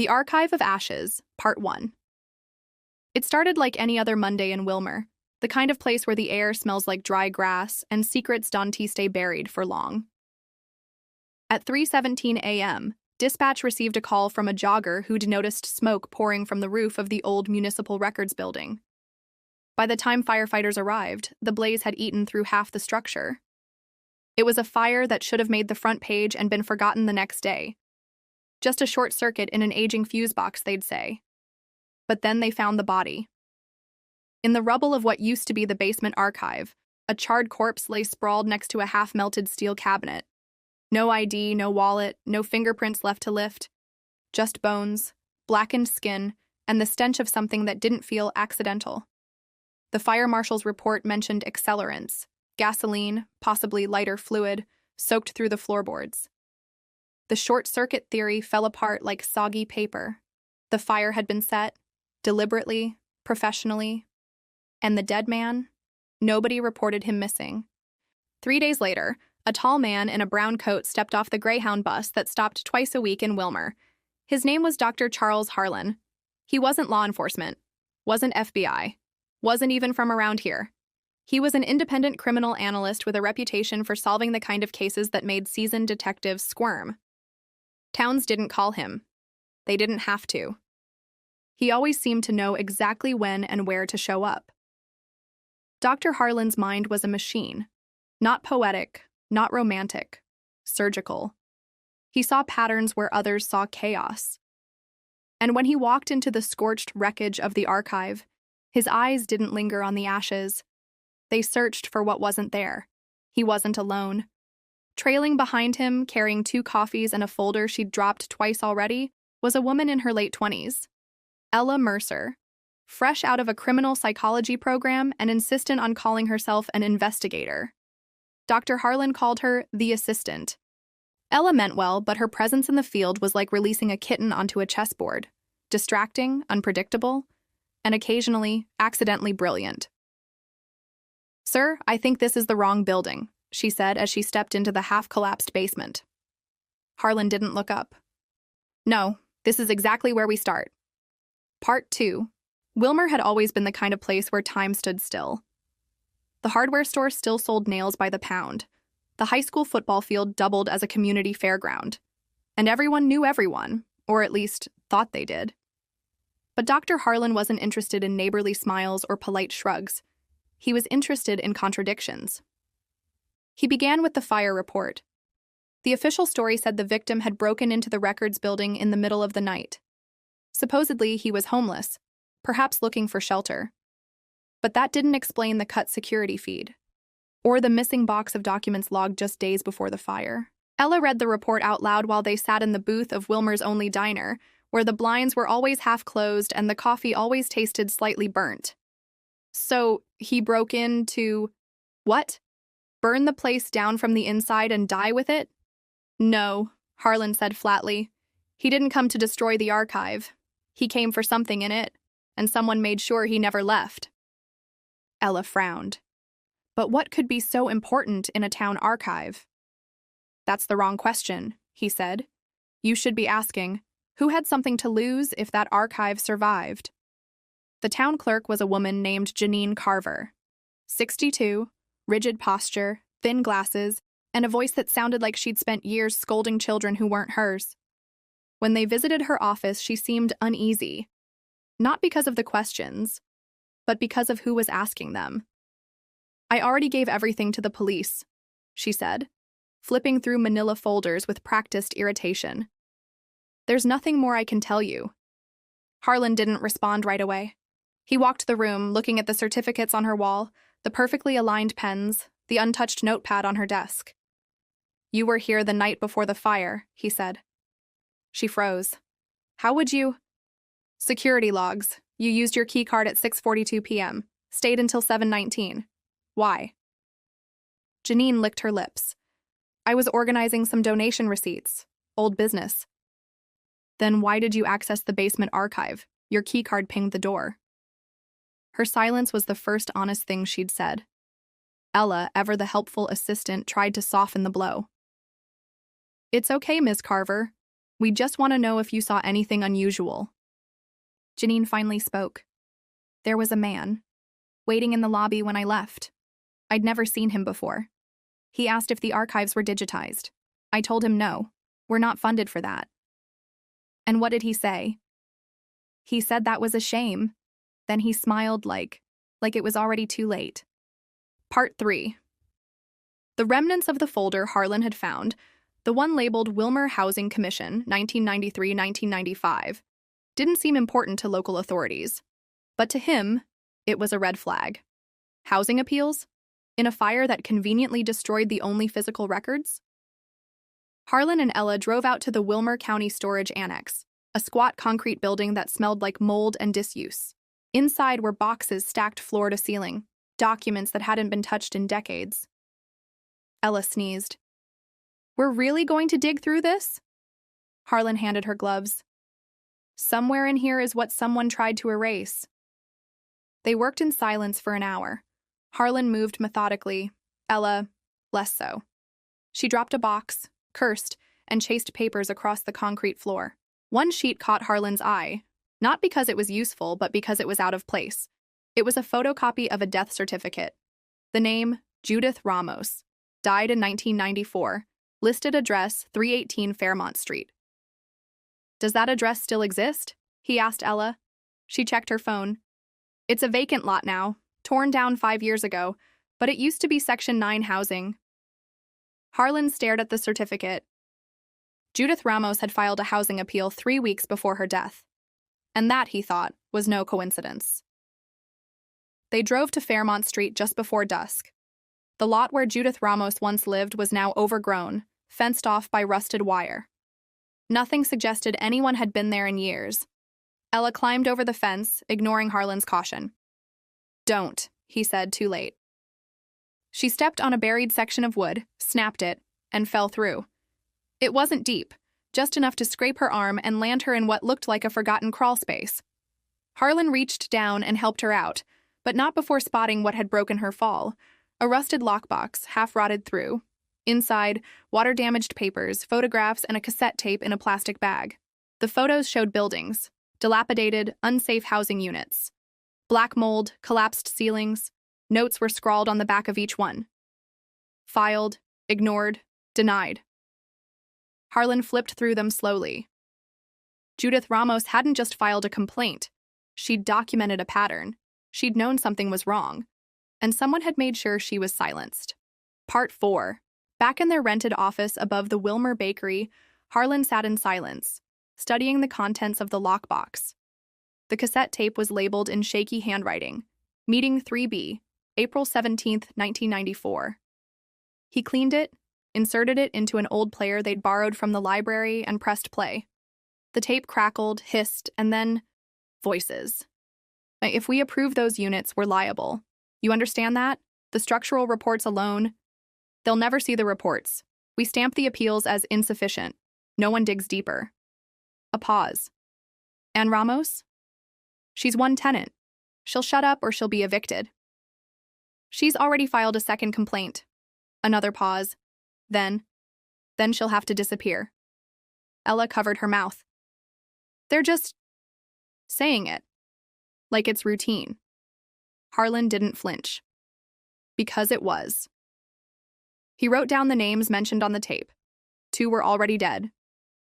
The Archive of Ashes, Part 1. It started like any other Monday in Wilmer, the kind of place where the air smells like dry grass and secrets don't stay buried for long. At 3:17 a.m., dispatch received a call from a jogger who'd noticed smoke pouring from the roof of the old municipal records building. By the time firefighters arrived, the blaze had eaten through half the structure. It was a fire that should have made the front page and been forgotten the next day. Just a short circuit in an aging fuse box, they'd say. But then they found the body. In the rubble of what used to be the basement archive, a charred corpse lay sprawled next to a half-melted steel cabinet. No ID, no wallet, no fingerprints left to lift. Just bones, blackened skin, and the stench of something that didn't feel accidental. The fire marshal's report mentioned accelerants, gasoline, possibly lighter fluid, soaked through the floorboards. The short-circuit theory fell apart like soggy paper. The fire had been set, deliberately, professionally. And the dead man? Nobody reported him missing. 3 days later, a tall man in a brown coat stepped off the Greyhound bus that stopped twice a week in Wilmer. His name was Dr. Charles Harlan. He wasn't law enforcement, wasn't FBI, wasn't even from around here. He was an independent criminal analyst with a reputation for solving the kind of cases that made seasoned detectives squirm. Towns didn't call him. They didn't have to. He always seemed to know exactly when and where to show up. Dr. Harlan's mind was a machine. Not poetic, not romantic, surgical. He saw patterns where others saw chaos. And when he walked into the scorched wreckage of the archive, his eyes didn't linger on the ashes. They searched for what wasn't there. He wasn't alone. Trailing behind him, carrying 2 coffees and a folder she'd dropped twice already, was a woman in her late 20s. Ella Mercer, fresh out of a criminal psychology program and insistent on calling herself an investigator. Dr. Harlan called her the assistant. Ella meant well, but her presence in the field was like releasing a kitten onto a chessboard, distracting, unpredictable, and occasionally accidentally brilliant. "Sir, I think this is the wrong building," she said as she stepped into the half-collapsed basement. Harlan didn't look up. "No, this is exactly where we start." Part 2. Wilmer had always been the kind of place where time stood still. The hardware store still sold nails by the pound. The high school football field doubled as a community fairground. And everyone knew everyone, or at least thought they did. But Dr. Harlan wasn't interested in neighborly smiles or polite shrugs. He was interested in contradictions. He began with the fire report. The official story said the victim had broken into the records building in the middle of the night. Supposedly, he was homeless, perhaps looking for shelter. But that didn't explain the cut security feed, or the missing box of documents logged just days before the fire. Ella read the report out loud while they sat in the booth of Wilmer's only diner, where the blinds were always half closed and the coffee always tasted slightly burnt. "So, he broke into... what? Burn the place down from the inside and die with it?" "No," Harlan said flatly. "He didn't come to destroy the archive. He came for something in it, and someone made sure he never left." Ella frowned. But what could be so important in a town archive? "That's the wrong question," he said. "You should be asking, who had something to lose if that archive survived?" The town clerk was a woman named Janine Carver. 62, rigid posture, thin glasses, and a voice that sounded like she'd spent years scolding children who weren't hers. When they visited her office, she seemed uneasy. Not because of the questions, but because of who was asking them. "I already gave everything to the police," she said, flipping through manila folders with practiced irritation. "There's nothing more I can tell you." Harlan didn't respond right away. He walked the room, looking at the certificates on her wall, the perfectly aligned pens, the untouched notepad on her desk. "You were here the night before the fire," he said. She froze. "How would you—" "Security logs. You used your key card at 6:42 p.m., stayed until 7:19. Why?" Janine licked her lips. "I was organizing some donation receipts. Old business." "Then why did you access the basement archive? Your key card pinged the door." Her silence was the first honest thing she'd said. Ella, ever the helpful assistant, tried to soften the blow. "It's okay, Miss Carver. We just want to know if you saw anything unusual. Janine finally spoke. There was a man, waiting in the lobby when I left. I'd never seen him before. He asked if the archives were digitized. I told him no, we're not funded for that. And what did he say? He said that was a shame. Then he smiled like it was already too late. Part 3. The remnants of the folder Harlan had found, the one labeled Wilmer Housing Commission, 1993-1995, didn't seem important to local authorities. But to him, it was a red flag. Housing appeals? In a fire that conveniently destroyed the only physical records? Harlan and Ella drove out to the Wilmer County Storage Annex, a squat concrete building that smelled like mold and disuse. Inside were boxes stacked floor to ceiling, documents that hadn't been touched in decades. Ella sneezed. We're really going to dig through this? Harlan handed her gloves. Somewhere in here is what someone tried to erase. They worked in silence for an hour. Harlan moved methodically, Ella less so. She dropped a box, cursed, and chased papers across the concrete floor. One sheet caught Harlan's eye, not because it was useful, but because it was out of place. It was a photocopy of a death certificate. The name, Judith Ramos, died in 1994, listed address 318 Fairmont Street. Does that address still exist? He asked Ella. She checked her phone. It's a vacant lot now, torn down 5 years ago, but it used to be Section 9 housing. Harlan stared at the certificate. Judith Ramos had filed a housing appeal 3 weeks before her death. And that, he thought, was no coincidence. They drove to Fairmont Street just before dusk. The lot where Judith Ramos once lived was now overgrown, fenced off by rusted wire. Nothing suggested anyone had been there in years. Ella climbed over the fence, ignoring Harlan's caution. Don't, he said too late. She stepped on a buried section of wood, snapped it, and fell through. It wasn't deep, just enough to scrape her arm and land her in what looked like a forgotten crawl space. Harlan reached down and helped her out, but not before spotting what had broken her fall. A rusted lockbox, half rotted through. Inside, water-damaged papers, photographs, and a cassette tape in a plastic bag. The photos showed buildings, dilapidated, unsafe housing units. Black mold, collapsed ceilings. Notes were scrawled on the back of each one. Filed, ignored, denied. Harlan flipped through them slowly. Judith Ramos hadn't just filed a complaint. She'd documented a pattern. She'd known something was wrong. And someone had made sure she was silenced. Part 4. Back in their rented office above the Wilmer Bakery, Harlan sat in silence, studying the contents of the lockbox. The cassette tape was labeled in shaky handwriting, Meeting 3B, April 17, 1994. He cleaned it, inserted it into an old player they'd borrowed from the library, and pressed play. The tape crackled, hissed, and then voices. If we approve those units, we're liable. You understand that? The structural reports alone, they'll never see the reports. We stamp the appeals as insufficient. No one digs deeper. A pause. And Ramos? She's one tenant. She'll shut up or she'll be evicted. She's already filed a second complaint. Another pause. Then she'll have to disappear. Ella covered her mouth. They're just saying it. Like it's routine. Harlan didn't flinch. Because it was. He wrote down the names mentioned on the tape. 2 were already dead.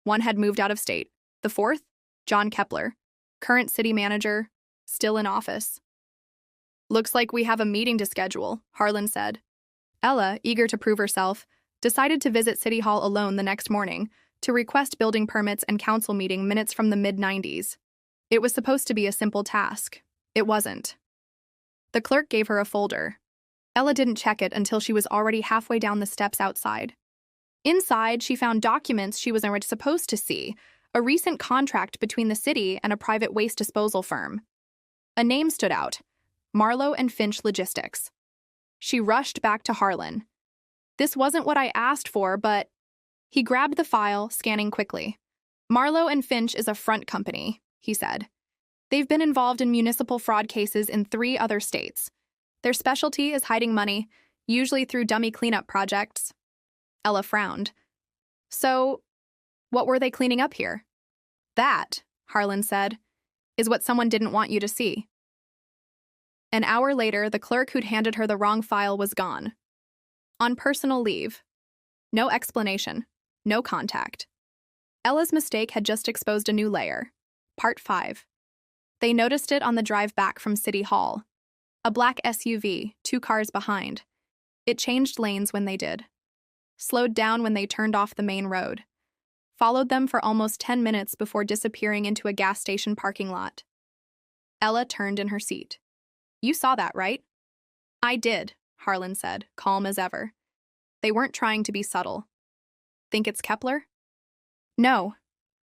1 had moved out of state. The 4th, John Kepler, current city manager, still in office. Looks like we have a meeting to schedule, Harlan said. Ella, eager to prove herself, decided to visit City Hall alone the next morning to request building permits and council meeting minutes from the mid-90s. It was supposed to be a simple task. It wasn't. The clerk gave her a folder. Ella didn't check it until she was already halfway down the steps outside. Inside, she found documents she was already supposed to see, a recent contract between the city and a private waste disposal firm. A name stood out, Marlowe and Finch Logistics. She rushed back to Harlan. This wasn't what I asked for, but... He grabbed the file, scanning quickly. Marlowe and Finch is a front company, he said. They've been involved in municipal fraud cases in 3 other states. Their specialty is hiding money, usually through dummy cleanup projects. Ella frowned. So, What were they cleaning up here? That, Harlan said, is what someone didn't want you to see. An hour later, the clerk who'd handed her the wrong file was gone. On personal leave. No explanation. No contact. Ella's mistake had just exposed a new layer. Part 5. They noticed it on the drive back from City Hall. A black SUV, 2 cars behind. It changed lanes when they did. Slowed down when they turned off the main road. Followed them for almost 10 minutes before disappearing into a gas station parking lot. Ella turned in her seat. You saw that, right? I did, Harlan said, calm as ever. They weren't trying to be subtle. Think it's Kepler? No.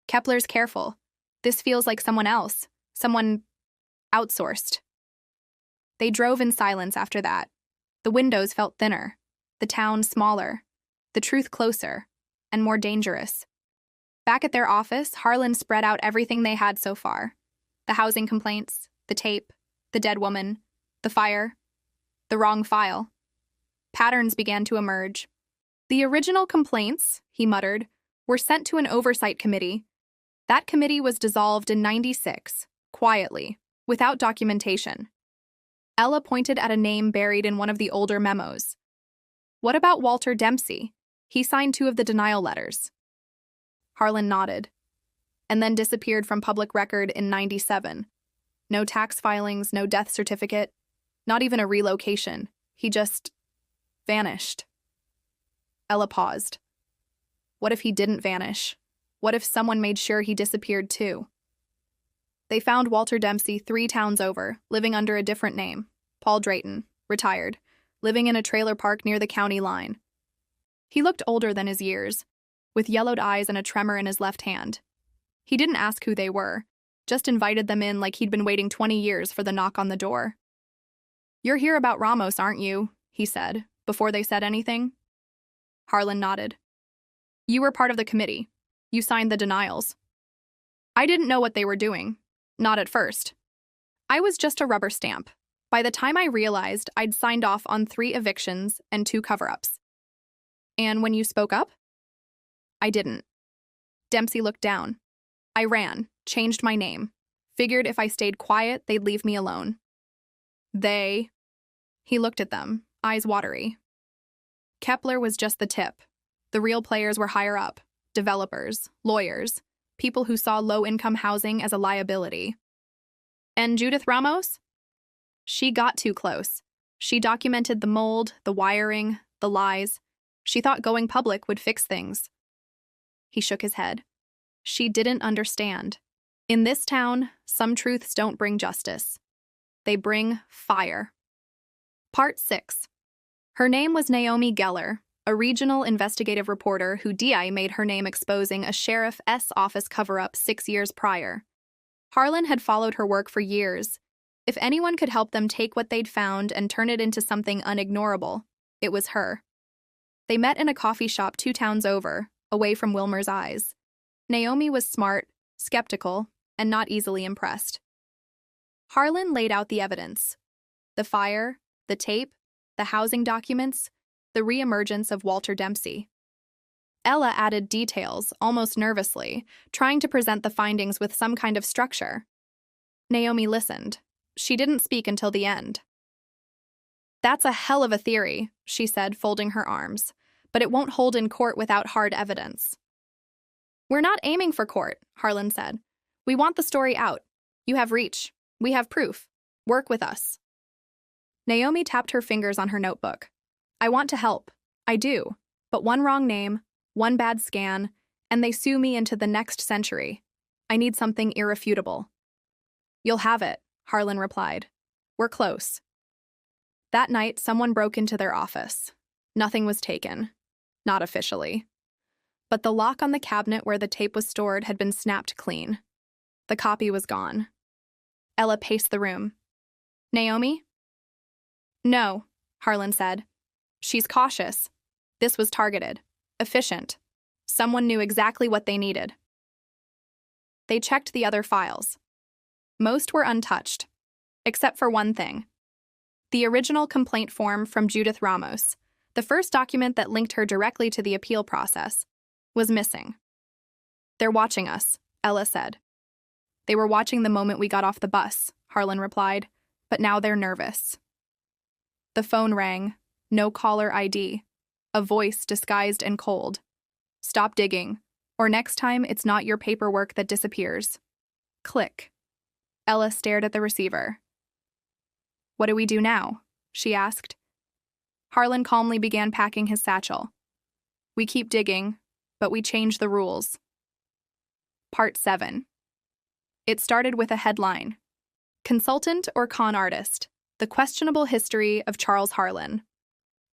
Kepler's careful. This feels like someone else. Someone outsourced. They drove in silence after that. The windows felt thinner, the town smaller, the truth closer, and more dangerous. Back at their office, Harlan spread out everything they had so far. The housing complaints, the tape, the dead woman, the fire, the wrong file. Patterns began to emerge. The original complaints, he muttered, were sent to an oversight committee. That committee was dissolved in '96, quietly, without documentation. Ella pointed at a name buried in one of the older memos. What about Walter Dempsey? He signed 2 of the denial letters. Harlan nodded, and then disappeared from public record in '97. No tax filings, no death certificate, not even a relocation. He just vanished. Ella paused. What if he didn't vanish? What if someone made sure he disappeared too? They found Walter Dempsey 3 towns over, living under a different name. Paul Drayton, retired, living in a trailer park near the county line. He looked older than his years, with yellowed eyes and a tremor in his left hand. He didn't ask who they were, just invited them in like he'd been waiting 20 years for the knock on the door. You're here about Ramos, aren't you? He said, before they said anything. Harlan nodded. You were part of the committee. You signed the denials. I didn't know what they were doing. Not at first. I was just a rubber stamp. By the time I realized, I'd signed off on 3 evictions and 2 cover-ups. And when you spoke up? I didn't. Dempsey looked down. I ran, changed my name. Figured if I stayed quiet, they'd leave me alone. They... He looked at them, eyes watery. Kepler was just the tip. The real players were higher up. Developers, lawyers, people who saw low-income housing as a liability. And Judith Ramos? She got too close. She documented the mold, the wiring, the lies. She thought going public would fix things. He shook his head. She didn't understand. In this town, some truths don't bring justice. They bring fire. Part 6. Her name was Naomi Geller, a regional investigative reporter who DI made her name exposing a sheriff's office cover-up 6 years prior. Harlan had followed her work for years. If anyone could help them take what they'd found and turn it into something unignorable, it was her. They met in a coffee shop 2 towns over, away from Wilmer's eyes. Naomi was smart, skeptical, and not easily impressed. Harlan laid out the evidence. The fire, the tape, the housing documents, the reemergence of Walter Dempsey. Ella added details, almost nervously, trying to present the findings with some kind of structure. Naomi listened. She didn't speak until the end. That's a hell of a theory, she said, folding her arms, but it won't hold in court without hard evidence. We're not aiming for court, Harlan said. We want the story out. You have reach. We have proof. Work with us. Naomi tapped her fingers on her notebook. I want to help. I do. But one wrong name, one bad scan, and they sue me into the next century. I need something irrefutable. You'll have it, Harlan replied. We're close. That night, someone broke into their office. Nothing was taken. Not officially. But the lock on the cabinet where the tape was stored had been snapped clean. The copy was gone. Ella paced the room. Naomi? No, Harlan said. She's cautious. This was targeted. Efficient. Someone knew exactly what they needed. They checked the other files. Most were untouched, except for one thing. The original complaint form from Judith Ramos, the first document that linked her directly to the appeal process, was missing. They're watching us, Ella said. They were watching the moment we got off the bus, Harlan replied, but now they're nervous. The phone rang. No caller ID. A voice disguised and cold. Stop digging, or next time it's not your paperwork that disappears. Click. Ella stared at the receiver. What do we do now? She asked. Harlan calmly began packing his satchel. We keep digging, but we change the rules. Part 7. It started with a headline. Consultant or con artist? The questionable history of Charles Harlan.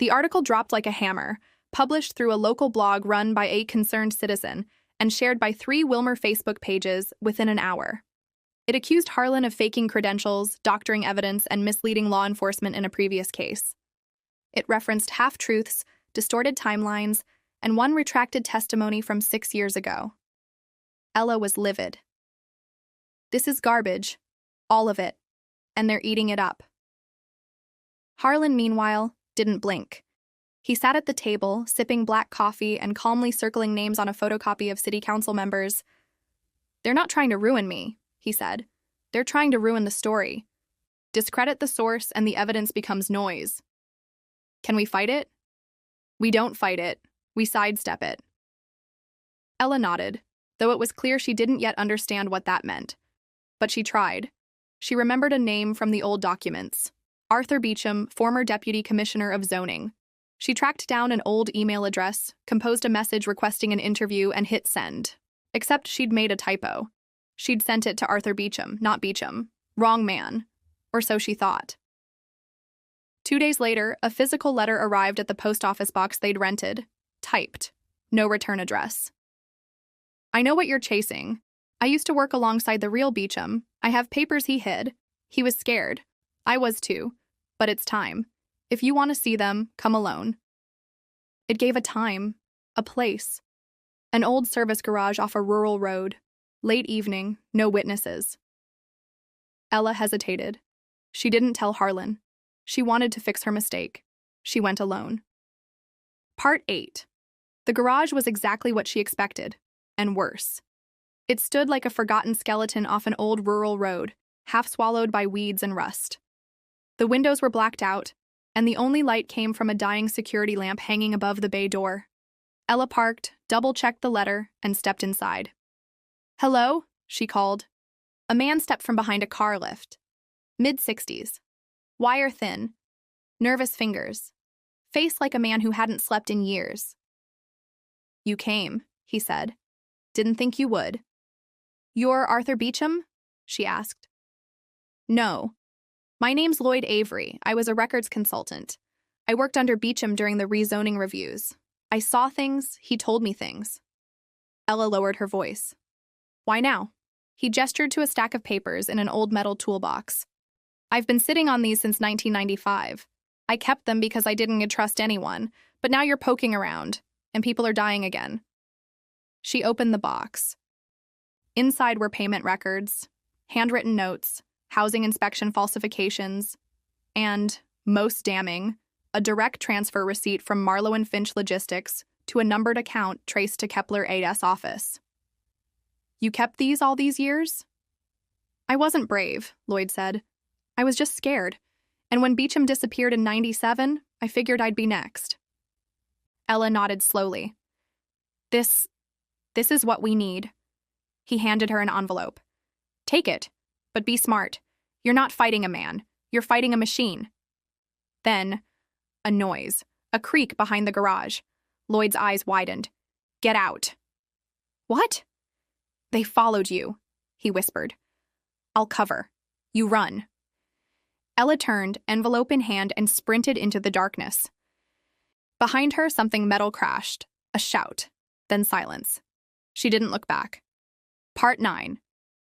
The article dropped like a hammer, published through a local blog run by a concerned citizen and shared by 3 Wilmer Facebook pages within an hour. It accused Harlan of faking credentials, doctoring evidence, and misleading law enforcement in a previous case. It referenced half-truths, distorted timelines, and one retracted testimony from 6 years ago. Ella was livid. This is garbage, all of it, and they're eating it up. Harlan, meanwhile, didn't blink. He sat at the table, sipping black coffee and calmly circling names on a photocopy of city council members. They're not trying to ruin me, he said. They're trying to ruin the story. Discredit the source and the evidence becomes noise. Can we fight it? We don't fight it. We sidestep it. Ella nodded, though it was clear she didn't yet understand what that meant. But she tried. She remembered a name from the old documents. Arthur Beecham, former Deputy Commissioner of Zoning. She tracked down an old email address, composed a message requesting an interview, and hit send. Except she'd made a typo. She'd sent it to Arthur Beecham, not Beecham. Wrong man. Or so she thought. 2 days later, a physical letter arrived at the post office box they'd rented. Typed. No return address. I know what you're chasing. I used to work alongside the real Beecham. I have papers he hid. He was scared. I was too. But it's time. If you want to see them, come alone. It gave a time, a place. An old service garage off a rural road. Late evening, no witnesses. Ella hesitated. She didn't tell Harlan. She wanted to fix her mistake. She went alone. Part 8. The garage was exactly what she expected, and worse. It stood like a forgotten skeleton off an old rural road, half swallowed by weeds and rust. The windows were blacked out, and the only light came from a dying security lamp hanging above the bay door. Ella parked, double-checked the letter, and stepped inside. Hello? She called. A man stepped from behind a car lift. Mid-60s. Wire thin. Nervous fingers. Face like a man who hadn't slept in years. You came, he said. Didn't think you would. You're Arthur Beecham? She asked. No. My name's Lloyd Avery. I was a records consultant. I worked under Beecham during the rezoning reviews. I saw things, he told me things. Ella lowered her voice. Why now? He gestured to a stack of papers in an old metal toolbox. I've been sitting on these since 1995. I kept them because I didn't trust anyone, but now you're poking around, and people are dying again. She opened the box. Inside were payment records, handwritten notes, housing inspection falsifications, and, most damning, a direct transfer receipt from Marlowe and Finch Logistics to a numbered account traced to Kepler AS office. You kept these all these years? I wasn't brave, Lloyd said. I was just scared, and when Beecham disappeared in '97, I figured I'd be next. Ella nodded slowly. This is what we need. He handed her an envelope. Take it, but be smart. You're not fighting a man. You're fighting a machine. Then, a noise, a creak behind the garage. Lloyd's eyes widened. Get out. What? They followed you, he whispered. I'll cover. You run. Ella turned, envelope in hand, and sprinted into the darkness. Behind her, something metal crashed. A shout, then silence. She didn't look back. Part 9.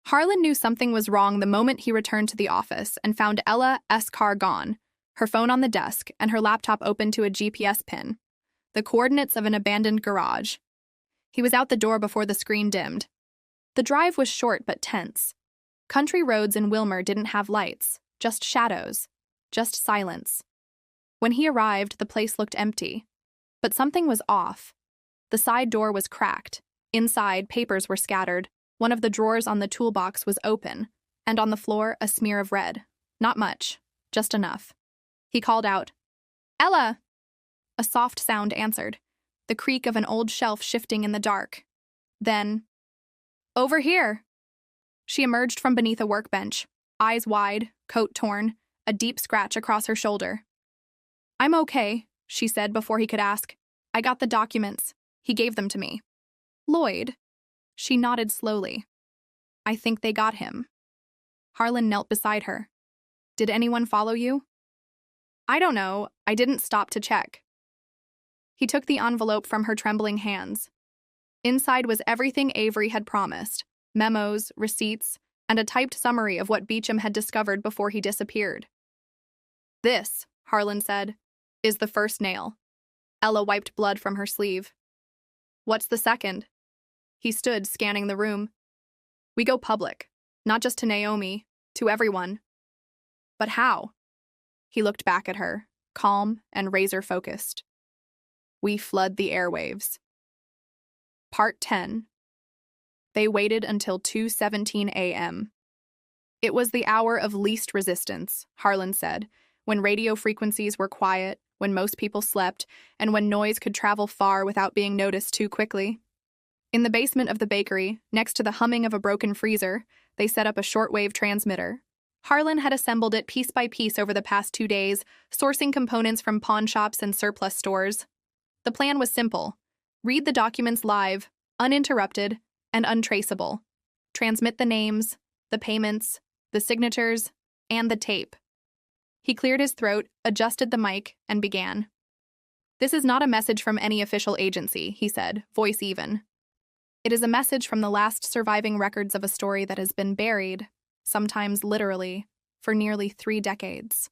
Harlan knew something was wrong the moment he returned to the office and found Ella's car gone, her phone on the desk, and her laptop open to a GPS pin. The coordinates of an abandoned garage. He was out the door before the screen dimmed. The drive was short but tense. Country roads in Wilmer didn't have lights, just shadows, just silence. When he arrived, the place looked empty. But something was off. The side door was cracked, Inside, papers were scattered. One of the drawers on the toolbox was open, and on the floor, a smear of red. Not much, just enough. He called out, "Ella!" A soft sound answered, the creak of an old shelf shifting in the dark. Then, "Over here!" She emerged from beneath a workbench, eyes wide, coat torn, a deep scratch across her shoulder. "I'm okay," she said before he could ask. "I got the documents. He gave them to me." "Lloyd?" She nodded slowly. "I think they got him." Harlan knelt beside her. "Did anyone follow you?" "I don't know. I didn't stop to check." He took the envelope from her trembling hands. Inside was everything Avery had promised: memos, receipts, and a typed summary of what Beecham had discovered before he disappeared. "This," Harlan said, "is the first nail." Ella wiped blood from her sleeve. "What's the second?" He stood, scanning the room. "We go public, not just to Naomi, to everyone." "But how?" He looked back at her, calm and razor-focused. "We flood the airwaves." Part 10. They waited until 2:17 a.m. It was the hour of least resistance, Harlan said, when radio frequencies were quiet, when most people slept, and when noise could travel far without being noticed too quickly. In the basement of the bakery, next to the humming of a broken freezer, they set up a shortwave transmitter. Harlan had assembled it piece by piece over the past 2 days, sourcing components from pawn shops and surplus stores. The plan was simple: read the documents live, uninterrupted, and untraceable. Transmit the names, the payments, the signatures, and the tape. He cleared his throat, adjusted the mic, and began. "This is not a message from any official agency," he said, voice even. "It is a message from the last surviving records of a story that has been buried, sometimes literally, for nearly 3 decades.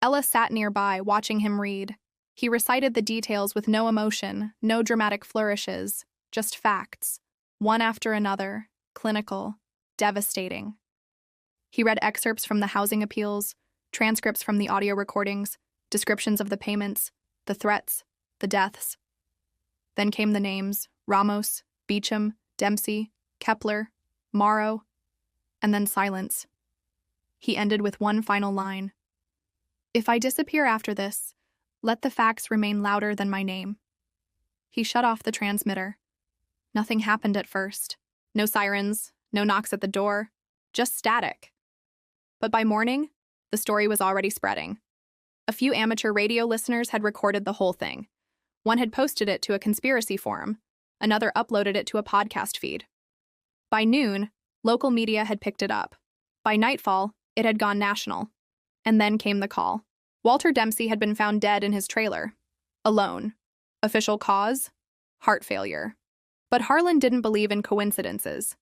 Ella sat nearby, watching him read. He recited the details with no emotion, no dramatic flourishes, just facts, one after another, clinical, devastating. He read excerpts from the housing appeals, transcripts from the audio recordings, descriptions of the payments, the threats, the deaths. Then came the names: Ramos, Beecham, Dempsey, Kepler, Morrow, and then silence. He ended with one final line. "If I disappear after this, let the facts remain louder than my name." He shut off the transmitter. Nothing happened at first. No sirens, no knocks at the door, just static. But by morning, the story was already spreading. A few amateur radio listeners had recorded the whole thing. One had posted it to a conspiracy forum. Another uploaded it to a podcast feed. By noon, local media had picked it up. By nightfall, it had gone national. And then came the call. Walter Dempsey had been found dead in his trailer. Alone. Official cause? Heart failure. But Harlan didn't believe in coincidences.